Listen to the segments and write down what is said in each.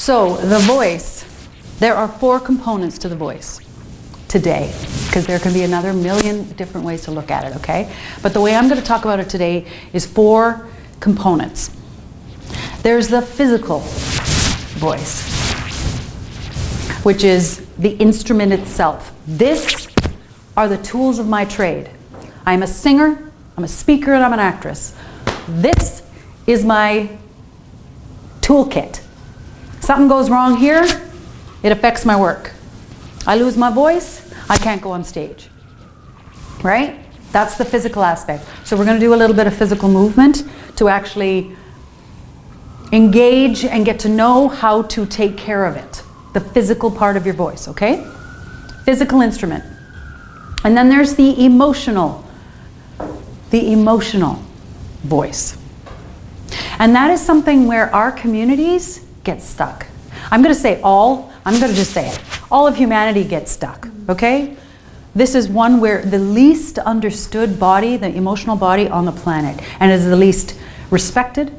So the voice, there are 4 components to the voice today, because there can be another million different ways to look at it, okay? But the way I'm going to talk about it today is 4 components. There's the physical voice, which is the instrument itself. This are the tools of my trade. I'm a singer, I'm a speaker, and I'm an actress. This is my toolkit. Something goes wrong here, it affects my work. I lose my voice, I can't go on stage. Right? That's the physical aspect. So we're going to do a little bit of physical movement to actually engage and get to know how to take care of it. The physical part of your voice, okay? Physical instrument. And then there's the emotional voice. And that is something where our communities get stuck. I'm going to just say it. All of humanity gets stuck, okay? This is one where the least understood body, the emotional body on the planet, and is the least respected,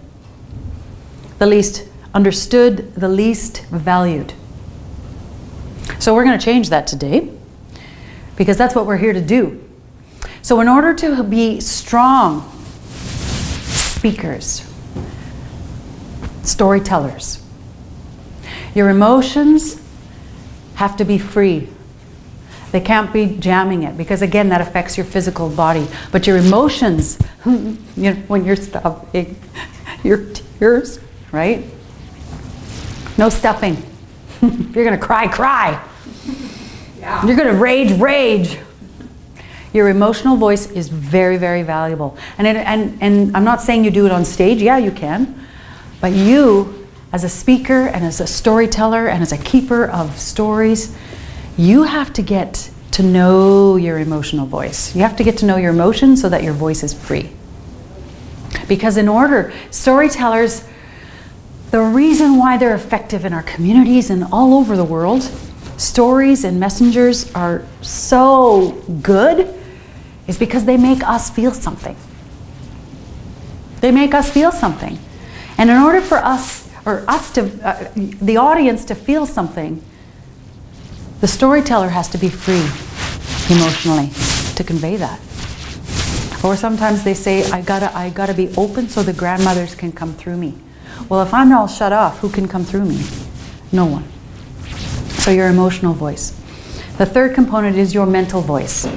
the least understood, the least valued. So we're going to change that today, because that's what we're here to do. So in order to be strong speakers, storytellers, your emotions have to be free. They can't be jamming it, because again, that affects your physical body. But your emotions, when you're stuffing your tears, right? No stuffing. You're going to cry. Yeah. You're going to rage. Your emotional voice is very, very valuable. And I'm not saying you do it on stage. Yeah, you can. But you, as a speaker and as a storyteller and as a keeper of stories, you have to get to know your emotional voice. You have to get to know your emotions so that your voice is free. Because storytellers, the reason why they're effective in our communities and all over the world, stories and messengers are so good, is because they make us feel something. They make us feel something. And in order for the audience to feel something, the storyteller has to be free emotionally to convey that. Or sometimes they say, I gotta be open so the grandmothers can come through me. Well, if I'm all shut off, who can come through me? No one. So your emotional voice. The third component is your mental voice,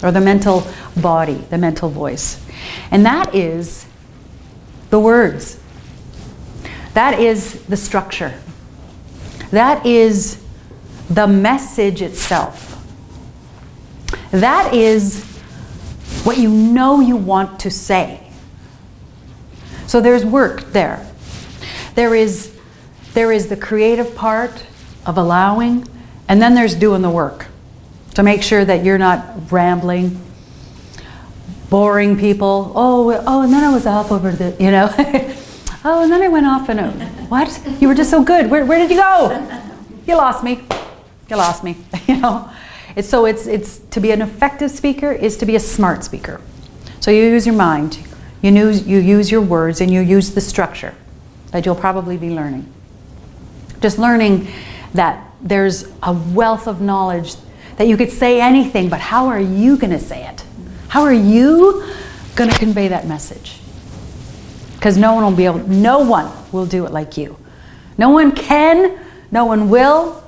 or the mental body, the mental voice. And that is the words. That is the structure. That is the message itself. That is what you know you want to say. So there's work there. There is the creative part of allowing, and then there's doing the work to make sure that you're not rambling, boring people. Oh, and then I was off over the, oh, and then I went off and, what? You were just so good. Where did you go? You lost me. It's to be an effective speaker is to be a smart speaker. So you use your mind, you use your words, and you use the structure that you'll probably be learning. Just learning that there's a wealth of knowledge that you could say anything, but how are you going to say it? How are you going to convey that message? Because no one will do it like you. No one can, no one will,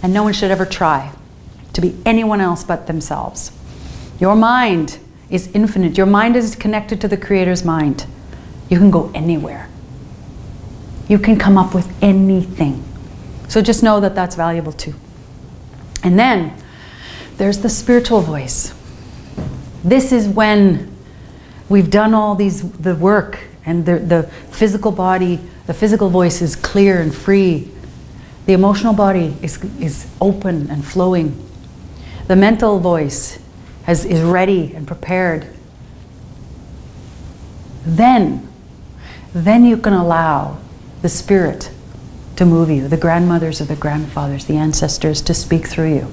and no one should ever try to be anyone else but themselves. Your mind is infinite. Your mind is connected to the Creator's mind. You can go anywhere. You can come up with anything. So just know that that's valuable too. And then there's the spiritual voice. This is when we've done all the work, and the physical body, the physical voice is clear and free. The emotional body is open and flowing. The mental voice is ready and prepared. Then you can allow the spirit to move you, the grandmothers or the grandfathers, the ancestors, to speak through you.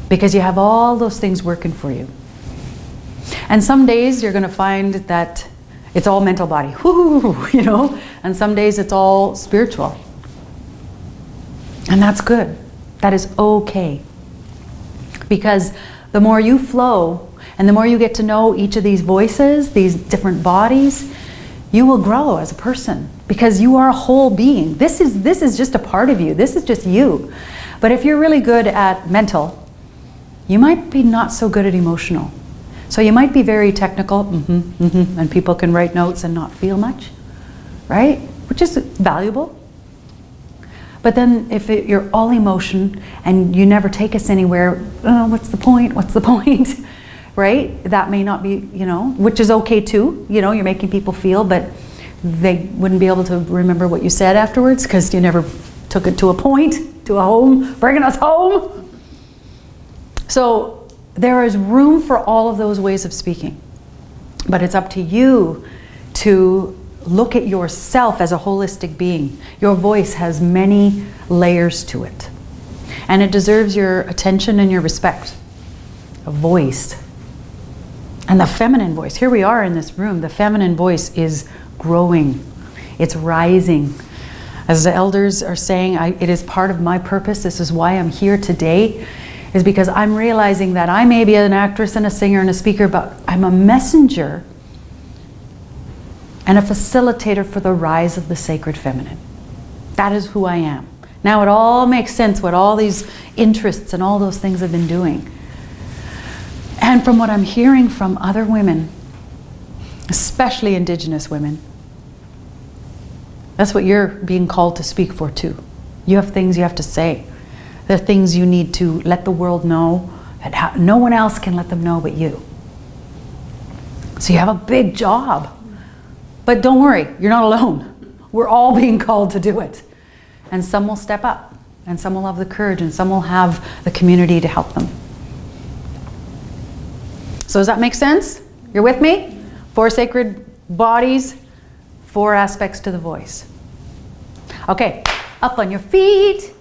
Because you have all those things working for you. And some days you're going to find that It's all mental body, whoo, you know, and some days it's all spiritual. And that's good. That is okay. Because the more you flow and the more you get to know each of these voices, these different bodies, you will grow as a person because you are a whole being. This is just a part of you. This is just you. But if you're really good at mental, you might be not so good at emotional. So you might be very technical, and people can write notes and not feel much, right? Which is valuable. But then if you're all emotion and you never take us anywhere, oh, what's the point? What's the point? Right? That may not be, you know, which is okay too. You know, you're making people feel, but they wouldn't be able to remember what you said afterwards because you never took it to a point, to a home, bringing us home. So there is room for all of those ways of speaking. But it's up to you to look at yourself as a holistic being. Your voice has many layers to it. And it deserves your attention and your respect. A voice. And the feminine voice. Here we are in this room. The feminine voice is growing. It's rising. As the elders are saying, it is part of my purpose. This is why I'm here today. Is because I'm realizing that I may be an actress and a singer and a speaker, but I'm a messenger and a facilitator for the rise of the sacred feminine. That is who I am. Now it all makes sense what all these interests and all those things have been doing. And from what I'm hearing from other women, especially Indigenous women, that's what you're being called to speak for too. You have things you have to say. There are things you need to let the world know that no one else can let them know but you. So you have a big job. But don't worry, you're not alone. We're all being called to do it. And some will step up, and some will have the courage, and some will have the community to help them. So does that make sense? You're with me? 4 sacred bodies, 4 aspects to the voice. Okay, up on your feet.